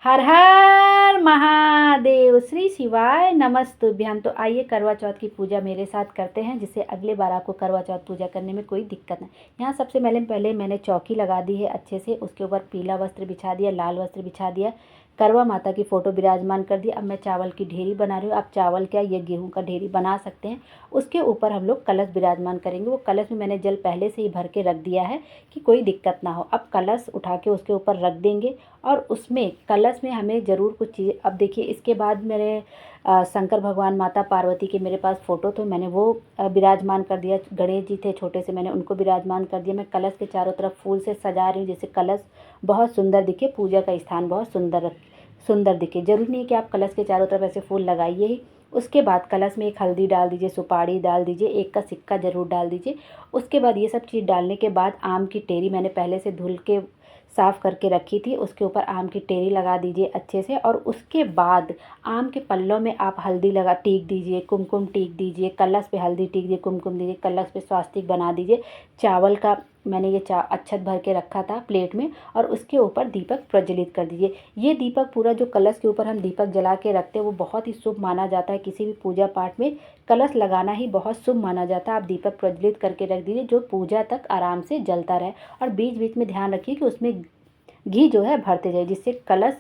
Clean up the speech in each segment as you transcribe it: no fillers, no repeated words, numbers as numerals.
हर हर महादेव, श्री शिवाय नमस्तुभ्यम। तो आइए करवा चौथ की पूजा मेरे साथ करते हैं, जिससे अगले बार आपको करवा चौथ पूजा करने में कोई दिक्कत नहीं। यहाँ सबसे पहले मैंने चौकी लगा दी है अच्छे से, उसके ऊपर पीला वस्त्र बिछा दिया, लाल वस्त्र बिछा दिया, करवा माता की फ़ोटो विराजमान कर दी। अब मैं चावल की ढेरी बना रही हूँ। आप चावल क्या, ये गेहूं का ढेरी बना सकते हैं। उसके ऊपर हम लोग कलश विराजमान करेंगे। वो कलश में मैंने जल पहले से ही भर के रख दिया है कि कोई दिक्कत ना हो। अब कलश उठा के उसके ऊपर रख देंगे और उसमें कलश में हमें ज़रूर कुछ चीज़। अब देखिए, इसके बाद मेरे शंकर भगवान, माता पार्वती के मेरे पास फ़ोटो तो मैंने वो विराजमान कर दिया। गणेश जी थे छोटे से, मैंने उनको विराजमान कर दिया। मैं कलश के चारों तरफ फूल से सजा रही हूँ, जिससे कलश बहुत सुंदर दिखे, पूजा का स्थान बहुत सुंदर दिखे। ज़रूरी नहीं कि आप कलश के चारों तरफ ऐसे फूल लगाइए ही। उसके बाद कलश में एक हल्दी डाल दीजिए, सुपारी डाल दीजिए, एक का सिक्का ज़रूर डाल दीजिए। उसके बाद ये सब चीज़ डालने के बाद आम की टेरी मैंने पहले से धुल के साफ़ करके रखी थी, उसके ऊपर आम की टेरी लगा दीजिए अच्छे से। और उसके बाद आम के पल्लों में आप हल्दी लगा टीक दीजिए, कुमकुम टीक दीजिए, कलश पे हल्दी टीक दीजिए, कुमकुम दीजिए, कलश पे स्वास्तिक बना दीजिए। चावल का मैंने ये अक्षत भर के रखा था प्लेट में, और उसके ऊपर दीपक प्रज्वलित कर दीजिए। ये दीपक पूरा, जो कलश के ऊपर हम दीपक जला के रखते हैं, वो बहुत ही शुभ माना जाता है। किसी भी पूजा पाठ में कलश लगाना ही बहुत शुभ माना जाता है। आप दीपक प्रज्वलित करके रख दीजिए, जो पूजा तक आराम से जलता रहे। और बीच बीच में ध्यान रखिए कि उसमें घी जो है भरते जाए, जिससे कलश,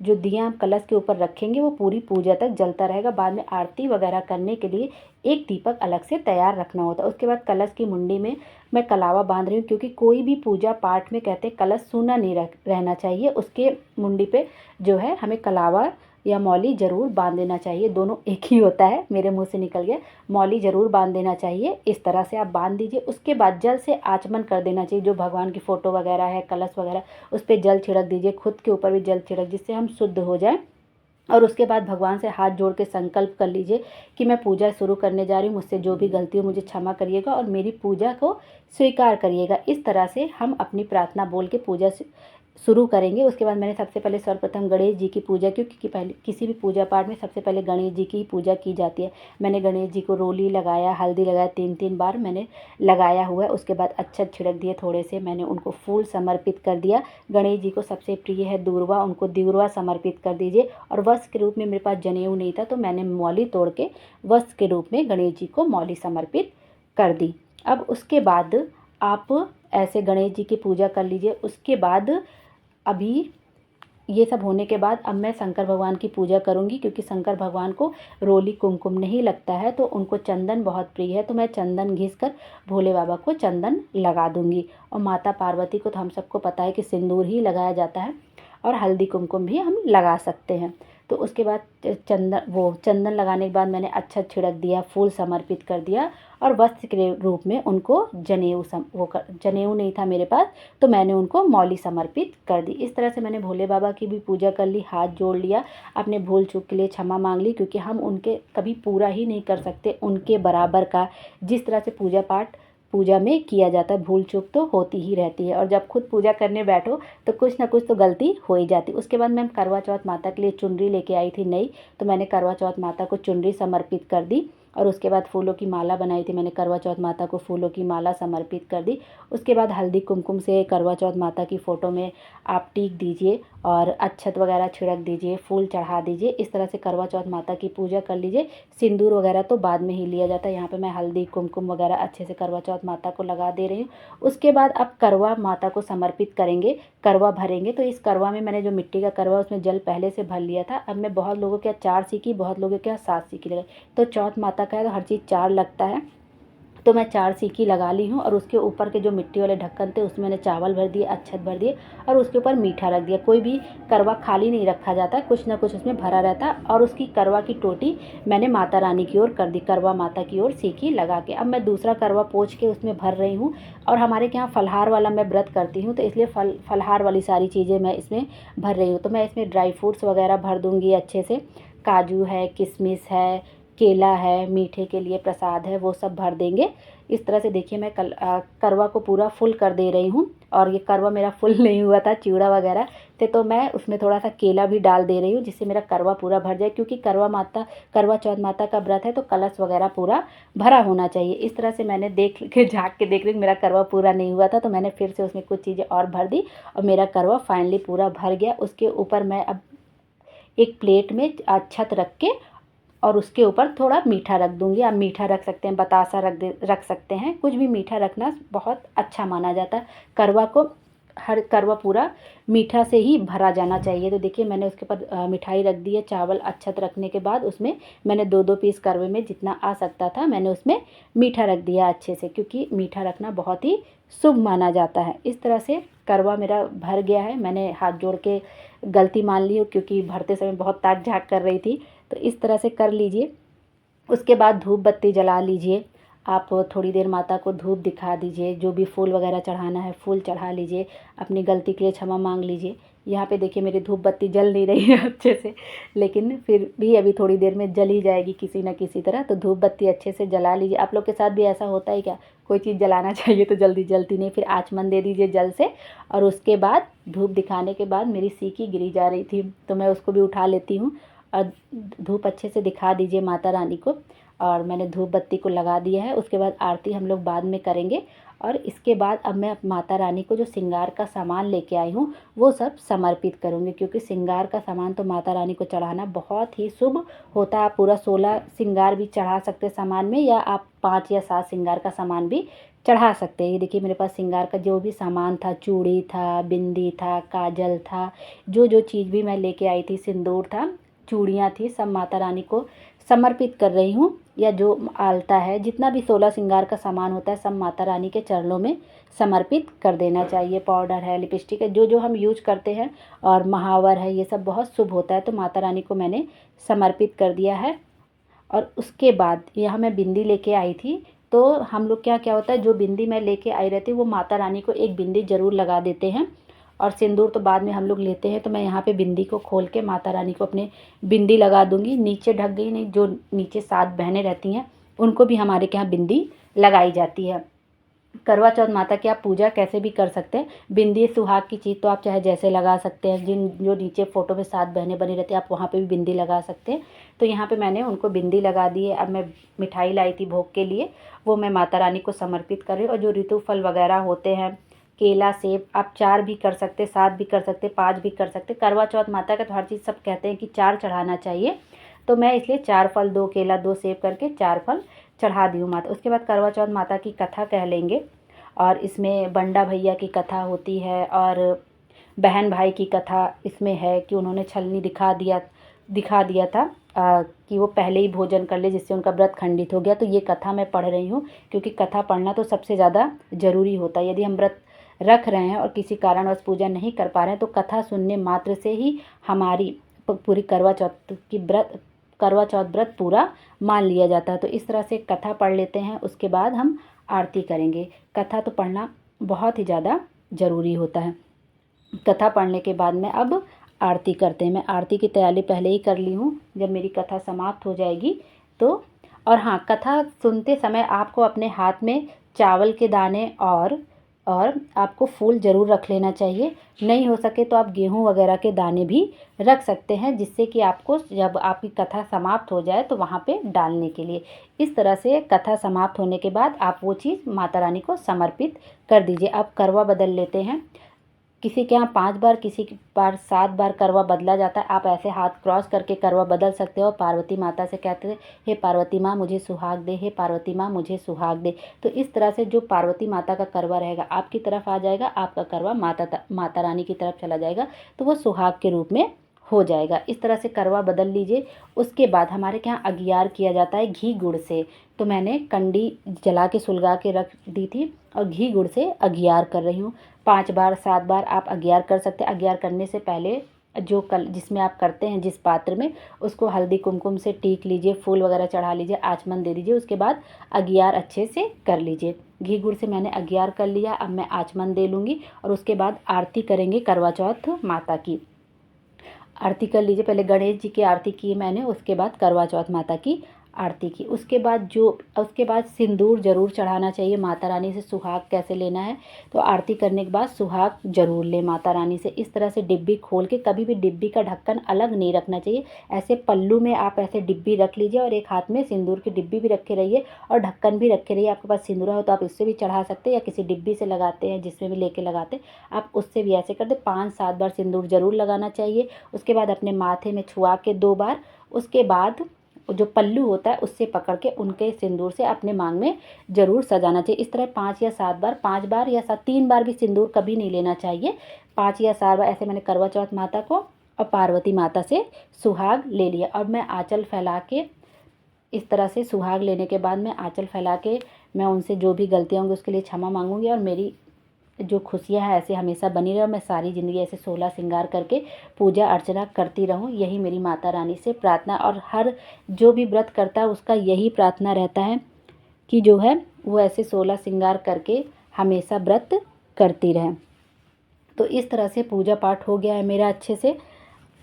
जो दिया आप कलश के ऊपर रखेंगे, वो पूरी पूजा तक जलता रहेगा। बाद में आरती वगैरह करने के लिए एक दीपक अलग से तैयार रखना होता है। उसके बाद कलश की मुंडी में मैं कलावा बांध रही हूँ, क्योंकि कोई भी पूजा पाठ में कहते हैं कलश सूना नहीं रहना चाहिए। उसके मुंडी पे जो है हमें कलावा या मौली ज़रूर बांध देना चाहिए। दोनों एक ही होता है, मेरे मुंह से निकल गया। मौली ज़रूर बांध देना चाहिए। इस तरह से आप बांध दीजिए। उसके बाद जल से आचमन कर देना चाहिए। जो भगवान की फ़ोटो वगैरह है, कलश वगैरह, उस पर जल छिड़क दीजिए। खुद के ऊपर भी जल छिड़क, जिससे हम शुद्ध हो जाएं। और उसके बाद भगवान से हाथ जोड़ के संकल्प कर लीजिए कि मैं पूजा शुरू करने जा रही हूँ। मुझसे जो भी गलती हो मुझे क्षमा करिएगा और मेरी पूजा को स्वीकार करिएगा। इस तरह से हम अपनी प्रार्थना बोल के पूजा शुरू करेंगे। उसके बाद मैंने सबसे पहले सर्वप्रथम गणेश जी की पूजा की, क्योंकि पहले किसी भी पूजा पाठ में सबसे पहले गणेश जी की ही पूजा की जाती है। मैंने गणेश जी को रोली लगाया, हल्दी लगाया, 3 बार मैंने लगाया हुआ है। उसके बाद अक्षत छिड़क दिए थोड़े से, मैंने उनको फूल समर्पित कर दिया। गणेश जी को सबसे प्रिय है दूर्वा, उनको दूर्वा समर्पित कर दीजिए। और वस्त्र के रूप में मेरे पास जनेऊ नहीं था, तो मैंने मौली तोड़ के वस्त्र के रूप में गणेश जी को मौली समर्पित कर दी। अब उसके बाद आप ऐसे गणेश जी की पूजा कर लीजिए। उसके बाद अभी ये सब होने के बाद अब मैं शंकर भगवान की पूजा करूंगी, क्योंकि शंकर भगवान को रोली कुमकुम नहीं लगता है, तो उनको चंदन बहुत प्रिय है। तो मैं चंदन घिस कर भोले बाबा को चंदन लगा दूंगी। और माता पार्वती को तो हम सबको पता है कि सिंदूर ही लगाया जाता है, और हल्दी कुमकुम भी हम लगा सकते हैं। तो उसके बाद चंदन लगाने के बाद मैंने अक्षत छिड़क दिया, फूल समर्पित कर दिया, और वस्त्र के रूप में उनको जनेऊ नहीं था मेरे पास, तो मैंने उनको मौली समर्पित कर दी। इस तरह से मैंने भोले बाबा की भी पूजा कर ली, हाथ जोड़ लिया, अपने भूल चूक के लिए क्षमा मांग ली, क्योंकि हम उनके कभी पूरा ही नहीं कर सकते उनके बराबर का। जिस तरह से पूजा में किया जाता है, भूल चूक तो होती ही रहती है। और जब खुद पूजा करने बैठो तो कुछ ना कुछ तो गलती हो ही जाती। उसके बाद मैं करवा चौथ माता के लिए चुनरी लेके आई थी नई, तो मैंने करवा चौथ माता को चुनरी समर्पित कर दी। और उसके बाद फूलों की माला बनाई थी मैंने, करवा चौथ माता को फूलों की माला समर्पित कर दी। उसके बाद हल्दी कुमकुम से करवा चौथ माता की फ़ोटो में आप टीक दीजिए और अक्षत वगैरह छिड़क दीजिए, फूल चढ़ा दीजिए। इस तरह से करवा चौथ माता की पूजा कर लीजिए। सिंदूर वगैरह तो बाद में ही लिया जाता है। यहाँ पे मैं हल्दी कुमकुम वगैरह अच्छे से करवा चौथ माता को लगा दे रही हूँ। उसके बाद अब करवा माता को समर्पित करेंगे, करवा भरेंगे। तो इस करवा में मैंने जो मिट्टी का करवा, उसमें जल पहले से भर लिया था। अब मैं बहुत लोगों के 4 सीकी, बहुत लोगों के 7 सीकी लगाई। तो चौथ माता का है तो हर चीज़ 4 लगता है, तो मैं 4 सीकी लगा ली हूँ। और उसके ऊपर के जो मिट्टी वाले ढक्कन थे, उसमें मैंने चावल भर दिए, अक्षत भर दिए, और उसके ऊपर मीठा रख दिया। कोई भी करवा खाली नहीं रखा जाता, कुछ ना कुछ उसमें भरा रहता। और उसकी करवा की टोटी मैंने माता रानी की ओर कर दी, करवा माता की ओर सीकी लगा के। अब मैं दूसरा करवा पोंछ के उसमें भर रही हूँ। और हमारे यहाँ फलहार वाला मैं व्रत करती हूँ, तो इसलिए फलहार वाली सारी चीज़ें मैं इसमें भर रही हूँ। तो मैं इसमें ड्राई फ्रूट्स वगैरह भर दूँगी अच्छे से, काजू है, किशमिश है, केला है, मीठे के लिए प्रसाद है, वो सब भर देंगे। इस तरह से देखिए मैं करवा को पूरा फुल कर दे रही हूँ। और ये करवा मेरा फुल नहीं हुआ था, चिवड़ा वगैरह थे, तो मैं उसमें थोड़ा सा केला भी डाल दे रही हूँ, जिससे मेरा करवा पूरा भर जाए। क्योंकि करवा चौथ माता का व्रत है, तो कलश वगैरह पूरा भरा होना चाहिए। इस तरह से मैंने झाँक के देख रही मेरा करवा पूरा नहीं हुआ था, तो मैंने फिर से उसमें कुछ चीज़ें और भर दी, और मेरा करवा फाइनली पूरा भर गया। उसके ऊपर मैं अब एक प्लेट में अक्षत रख के और उसके ऊपर थोड़ा मीठा रख दूँगी। आप मीठा रख सकते हैं, बतासा रख सकते हैं, कुछ भी मीठा रखना बहुत अच्छा माना जाता है। करवा को हर करवा पूरा मीठा से ही भरा जाना चाहिए। तो देखिए मैंने उसके ऊपर मिठाई रख दी है। चावल अक्षत रखने के बाद उसमें मैंने 2-2 पीस करवे में जितना आ सकता था मैंने उसमें मीठा रख दिया अच्छे से, क्योंकि मीठा रखना बहुत ही शुभ माना जाता है। इस तरह से करवा मेरा भर गया है। मैंने हाथ जोड़ के गलती मान ली हो, क्योंकि भरते समय बहुत ताक झाँक कर रही थी। तो इस तरह से कर लीजिए। उसके बाद धूप बत्ती जला लीजिए। आप थोड़ी देर माता को धूप दिखा दीजिए। जो भी फूल वगैरह चढ़ाना है फूल चढ़ा लीजिए। अपनी गलती के लिए क्षमा मांग लीजिए। यहाँ पे देखिए मेरी धूप बत्ती जल नहीं रही है अच्छे से, लेकिन फिर भी अभी थोड़ी देर में जल ही जाएगी किसी न किसी तरह। तो धूप बत्ती अच्छे से जला लीजिए। आप लोग के साथ भी ऐसा होता है क्या? कोई चीज़ जलाना चाहिए तो जल्दी जलती नहीं, फिर आचमन दे दीजिए जल से। और उसके बाद धूप दिखाने के बाद मेरी सीकी गिरी जा रही थी तो मैं उसको भी उठा लेती हूँ। और धूप अच्छे से दिखा दीजिए माता रानी को। और मैंने धूप बत्ती को लगा दिया है। उसके बाद आरती हम लोग बाद में करेंगे। और इसके बाद अब मैं माता रानी को जो श्रृंगार का सामान लेके आई हूँ वो सब समर्पित करूँगी, क्योंकि श्रृंगार का सामान तो माता रानी को चढ़ाना बहुत ही शुभ होता है। आप पूरा 16 श्रृंगार भी चढ़ा सकते हैं सामान में, या आप 5 या 7 श्रृंगार का सामान भी चढ़ा सकते हैं। ये देखिए मेरे पास श्रृंगार का जो भी सामान था, चूड़ी था, बिंदी था, काजल था, जो जो चीज़ भी मैं लेके आई थी, सिंदूर था, चूड़ियाँ थी, सब माता रानी को समर्पित कर रही हूँ। या जो आलता है, जितना भी 16 श्रृंगार का सामान होता है सब माता रानी के चरणों में समर्पित कर देना चाहिए। पाउडर है, लिपस्टिक है, जो जो हम यूज करते हैं, और महावर है, ये सब बहुत शुभ होता है। तो माता रानी को मैंने समर्पित कर दिया है। और उसके बाद यहाँ मैं बिंदी लेके आई थी। तो हम लोग क्या क्या होता है, जो बिंदी मैं लेके आई रहती वो माता रानी को एक बिंदी ज़रूर लगा देते हैं। और सिंदूर तो बाद में हम लोग लेते हैं। तो मैं यहाँ पे बिंदी को खोल के माता रानी को अपने बिंदी लगा दूँगी। नीचे ढक गई नहीं, जो नीचे 7 बहनें रहती हैं उनको भी हमारे के यहाँ बिंदी लगाई जाती है। करवा चौथ माता की आप पूजा कैसे भी कर सकते हैं। बिंदी सुहाग की चीज़ तो आप चाहे जैसे लगा सकते हैं। जो नीचे फ़ोटो में 7 बहनें बनी रहती हैं आप वहाँ पे भी बिंदी लगा सकते हैं। तो यहाँ पे मैंने उनको बिंदी लगा दी है। अब मैं मिठाई लाई थी भोग के लिए, वो मैं माता रानी को समर्पित कर रही हूँ। और जो ऋतु फल वगैरह होते हैं, केला, सेब, आप 4 भी कर सकते, 7 भी कर सकते, 5 भी कर सकते। करवा चौथ माता का तो हर चीज़ सब कहते हैं कि 4 चढ़ाना चाहिए। तो मैं इसलिए 4 फल, 2 केला, 2 सेब करके 4 फल चढ़ा दी हूँ माता। उसके बाद करवा चौथ माता की कथा कह लेंगे। और इसमें बंडा भैया की कथा होती है, और बहन भाई की कथा इसमें है कि उन्होंने छलनी दिखा दिया था कि वो पहले ही भोजन कर ले, जिससे उनका व्रत खंडित हो गया। तो ये कथा मैं पढ़ रही हूँ, क्योंकि कथा पढ़ना तो सबसे ज़्यादा ज़रूरी होता है। यदि हम व्रत रख रहे हैं और किसी कारणवश पूजा नहीं कर पा रहे हैं तो कथा सुनने मात्र से ही हमारी पूरी करवा चौथ व्रत पूरा मान लिया जाता है। तो इस तरह से कथा पढ़ लेते हैं। उसके बाद हम आरती करेंगे। कथा तो पढ़ना बहुत ही ज़्यादा ज़रूरी होता है। कथा पढ़ने के बाद में अब आरती करते हैं। मैं आरती की तैयारी पहले ही कर ली हूँ। जब मेरी कथा समाप्त हो जाएगी तो, और हाँ, कथा सुनते समय आपको अपने हाथ में चावल के दाने और आपको फूल ज़रूर रख लेना चाहिए। नहीं हो सके तो आप गेहूँ वगैरह के दाने भी रख सकते हैं, जिससे कि आपको जब आपकी कथा समाप्त हो जाए तो वहाँ पे डालने के लिए। इस तरह से कथा समाप्त होने के बाद आप वो चीज़ माता रानी को समर्पित कर दीजिए। अब करवा बदल लेते हैं। किसी के यहाँ 5 बार, किसी के बार 7 बार करवा बदला जाता है। आप ऐसे हाथ क्रॉस करके करवा बदल सकते हो। पार्वती माता से कहते थे, हे पार्वती माँ मुझे सुहाग दे, हे पार्वती माँ मुझे सुहाग दे। तो इस तरह से जो पार्वती माता का करवा रहेगा आपकी तरफ आ जाएगा, आपका करवा माता रानी की तरफ चला जाएगा, तो वो सुहाग के रूप में हो जाएगा। इस तरह से करवा बदल लीजिए। उसके बाद हमारे यहाँ अगियार किया जाता है घी गुड़ से। तो मैंने कंडी जला के सुलगा के रख दी थी और घी गुड़ से अगियार कर रही हूँ। 5 बार 7 बार आप अगियार कर सकते हैं। अगियार करने से पहले जिसमें आप करते हैं, जिस पात्र में, उसको हल्दी कुमकुम से टीक लीजिए, फूल वगैरह चढ़ा लीजिए, आचमन दे दीजिए। उसके बाद अगियार अच्छे से कर लीजिए। घी गुड़ से मैंने अगियार कर लिया। अब मैं आचमन दे लूँगी और उसके बाद आरती करेंगे करवा चौथ माता की। आरती कर लीजिए। पहले गणेश जी की आरती की मैंने, उसके बाद करवा चौथ माता की आरती की। उसके बाद सिंदूर ज़रूर चढ़ाना चाहिए माता रानी से। सुहाग कैसे लेना है, तो आरती करने के बाद सुहाग ज़रूर लें माता रानी से। इस तरह से डिब्बी खोल के, कभी भी डिब्बी का ढक्कन अलग नहीं रखना चाहिए। ऐसे पल्लू में आप ऐसे डिब्बी रख लीजिए और एक हाथ में सिंदूर की डिब्बी भी रखे रहिए और ढक्कन भी रखे रहिए। आपके पास सिंदूरा हो तो आप इससे भी चढ़ा सकते हैं, या किसी डिब्बी से लगाते हैं जिसमें भी लेके लगाते हैं आप, उससे भी ऐसे कर दे। 5-7 बार सिंदूर ज़रूर लगाना चाहिए। उसके बाद अपने माथे में छुआ के 2 बार, उसके बाद जो पल्लू होता है उससे पकड़ के उनके सिंदूर से अपने मांग में ज़रूर सजाना चाहिए। इस तरह 5 या 7 बार, 5 बार या 3 बार भी सिंदूर कभी नहीं लेना चाहिए। 5 या 7 बार ऐसे मैंने करवा चौथ माता को और पार्वती माता से सुहाग ले लिया। अब मैं आंचल फैला के, इस तरह से सुहाग लेने के बाद मैं आंचल फैला के, मैं उनसे जो भी गलतियाँ होंगी उसके लिए क्षमा मांगूंगी, और मेरी जो खुशियाँ हैं ऐसे हमेशा बनी रहे और मैं सारी ज़िंदगी ऐसे 16 श्रृंगार करके पूजा अर्चना करती रहूं। यही मेरी माता रानी से प्रार्थना, और हर जो भी व्रत करता है उसका यही प्रार्थना रहता है कि जो है वो ऐसे 16 श्रृंगार करके हमेशा व्रत करती रहें। तो इस तरह से पूजा पाठ हो गया है मेरा अच्छे से।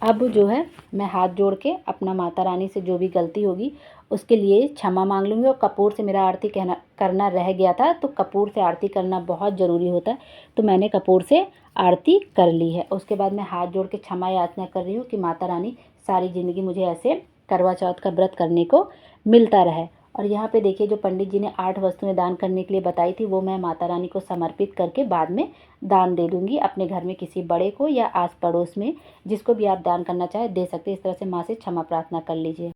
अब जो है मैं हाथ जोड़ के अपना माता रानी से जो भी गलती होगी उसके लिए क्षमा मांग लूँगी। और कपूर से मेरा आरती करना रह गया था, तो कपूर से आरती करना बहुत ज़रूरी होता है, तो मैंने कपूर से आरती कर ली है। उसके बाद मैं हाथ जोड़ के क्षमा याचना कर रही हूँ कि माता रानी सारी ज़िंदगी मुझे ऐसे करवा चौथ का व्रत करने को मिलता रहे। और यहाँ पे देखिए, जो पंडित जी ने 8 वस्तुएं दान करने के लिए बताई थी, वो मैं माता रानी को समर्पित करके बाद में दान दे दूँगी अपने घर में किसी बड़े को, या आस पड़ोस में जिसको भी आप दान करना चाहे दे सकते हैं। इस तरह से माँ से क्षमा प्रार्थना कर लीजिए।